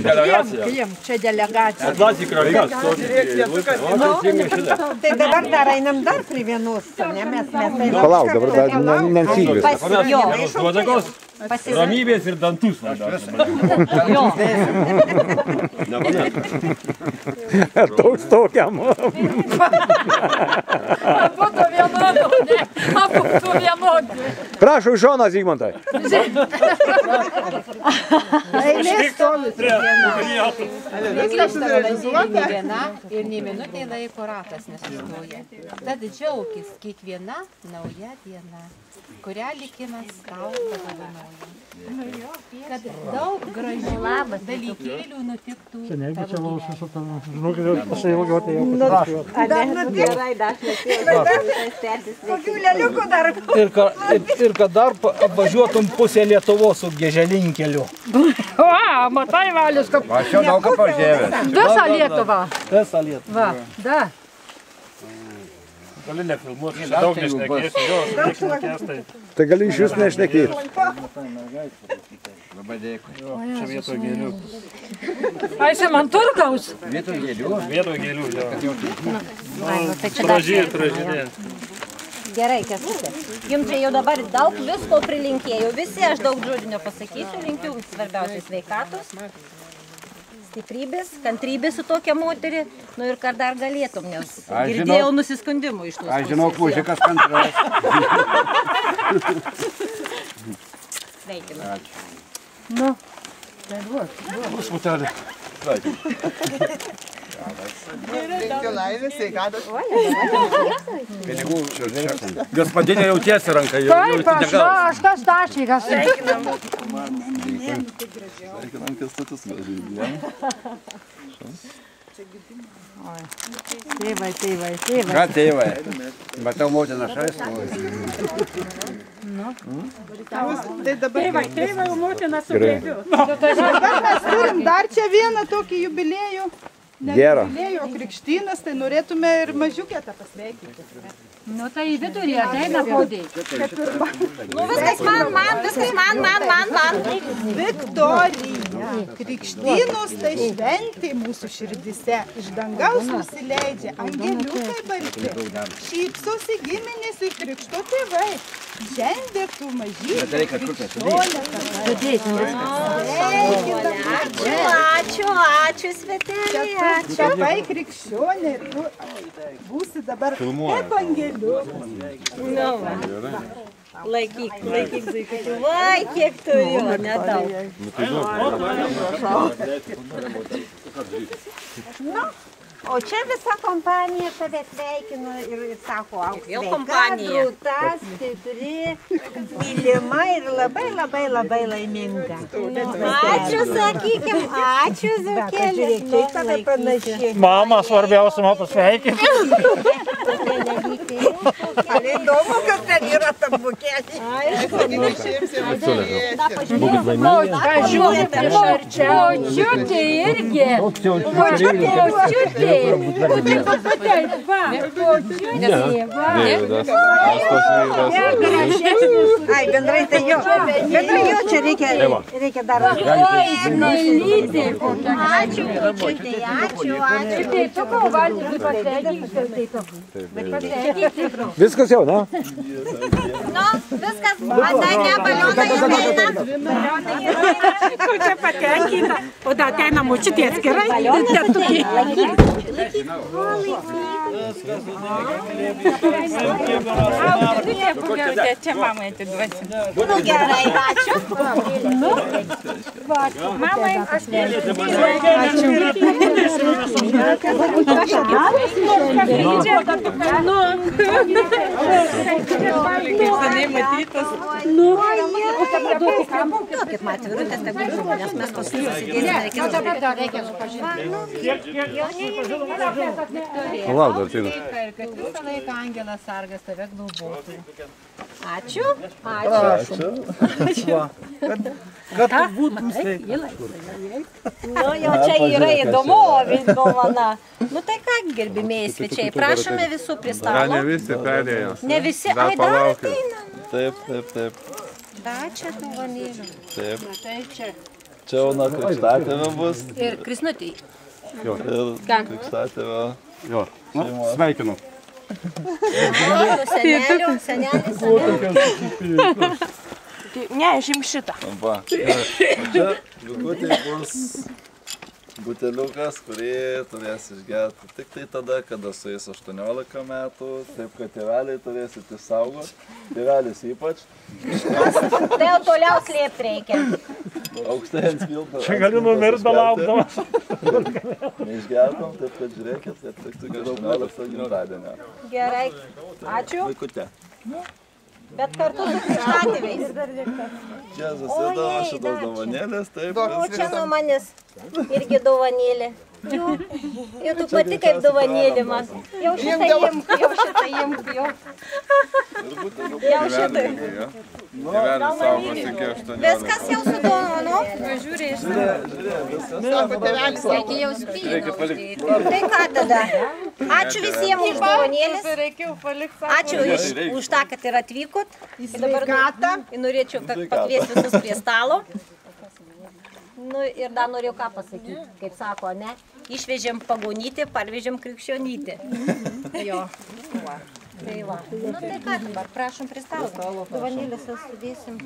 Klim, čia delegacija. Tai dabar dar einam dar prie vienos, ne mes einam. Palauk, dabar dar nensiglis. Ramybės ir dantus. Toks tokiam. Abudu vienodų, ne? Abudu vienodų. Prašau, Žoną Zygmantai. Eilė stovi prie vienos. Viena ir nei minutė laiko ratas nesustoja. Tad džiaukis kiekviena nauja diena, kurią likimas tau padovanoja. Kad daug gražių dalykėlių nutiktų tavo Ir kad dar apvažiuotum pusę Lietuvos su geležinkeliu. Va, matai, Valius, kaip... Aš jau daug ką pažėvęs. Visą Lietuvą. Visą Lietuvą. Va, da. Gali nefilmuoti, daug nešnekėsi, jo, nešnekės tai. Tai gali iš jūs nešnekėti. Labai dėkui. Čia vietoj gėlių. Ai, čia man turkaus. Vietoj gėlių, jo. Tražinė. Gerai, Kęstutė. Jums čia jau dabar daug visko prilinkėjau. Visi aš daug žodžių nepasakysiu. Linkiu svarbiausiai sveikatos, stiprybės, kantrybės su tokia moterį. Nu ir kad dar galėtum, nes girdėjau nusiskundimų iš tos pusės. Aš žinau, mužikas kantras. Sveikinu. Nu. Bus mutelė. Linkiu laimės, sveikatos. Gaspadinė jau tiesi ranką. Taip, aš tas dašygas. Sveikinam Kęstutis. Tėvai. Ką tėvai? Matau motiną šaistų. Tai dabar Tėvai, motina su bėgiu. mes turim dar čia vieną tokį jubiliejų. Gera. Jubiliejų krikštynas, tai norėtume ir mažiukę tą pasveikinti. Nu tai į vidurį ateina podai. Nu viskas man. Viktorija, krikštynos tai šventė mūsų širdise. Iš dangaus nusileidžia angeliukai balti. Šypsosi giminės ir krikšto tėvai. Šiandien tu mažytė krikščionė. Ačiū, svetelė. Tapai krikščionė ir tu būsi dabar evangeliu. Laikyk, Zaikučiu. Vai, kiek turiu, nedaug. O čia visa kompanija tave sveikino ir sako, sveika, drūta, stipri, mylima ir labai laiminga. Ačiū, sakykim, ačiū, Zukėlis. Mama svarbiausia man pasveikinti. Ar įdomu, kas ten yra tam bukėti? Močiutė irgi. Močiutė. Ai, bendrai tai jo čia reikia dar. Oi, mylytė. Ačiū, močiutė, ačiū. Tai tu ką valgyti pasveikinti. Viskas jau, na? Nu, viskas, matai, ne, balionai jau eina. Tu čia patenkinta. O da ateina močiutė atskirai. Čia mamai atiduosim. Nu gerai, ačiū. Mamai, aš Kaip matė, virutės tegul žuvo, nes mes tos susidėsime, reikia supažinti. Palauk, dar tai. kad visą laiką angelas sargas tave globotų. Ačiū. Kad būtum sveika. Nu, jau čia yra įdomu, dovana. Nu tai ką, gerbimieji svečiai, prašome visų prie stalo. Ne visi perėjo. Ne visi, ai dar ateina. Taip. Da, čia dovanėlių. Taip. Tai čia. Čia jauna krikštatėvė bus. Ir Krisnutį. Ir krikštatėvė. Jo, nu, sveikinu. Senelių, senelis. Ne, žim šitą. Va. Čia Vikutei bus buteliukas, kurį turės išgerti tik tai tada, kada sueis 18 metų, taip kad tėveliai turėsit išsaugoti, tėvelis ypač. Tai jau toliau slėpti reikia. Aukštai ant spilto. Čia gali numirt belaukdamas. Neišgertum, taip kad žiūrėkit, kad tik 18 gimtadienio. Gerai. Ačiū. Vikute. Bet kartu su krikštatėviais. Čia susidavo šitos dovanėlės, taip. O čia nuo manęs irgi dovanėlė. Jau tu pati kaip dovanėlė man. Jau šitą imk, jau šitą imk, jau. Jau šitą. Tėvelis saugos iki 18. Viskas jau su dovanu. Žiūrė iš Reikia jau spyną. Tai ką tada? Ačiū visiems už dovanėlės. Ačiū už tą, kad ir atvykot. Ir dabar norėčiau pakviesti visus prie stalo. Nu ir dar norėjau ką pasakyti, kaip sako, ne? Išvežėm pagonytį, parvežėm krikščionytį. Jo. Tai va. Nu tai ką dabar, prašom prie stalo. Dovanėlės sudėsim.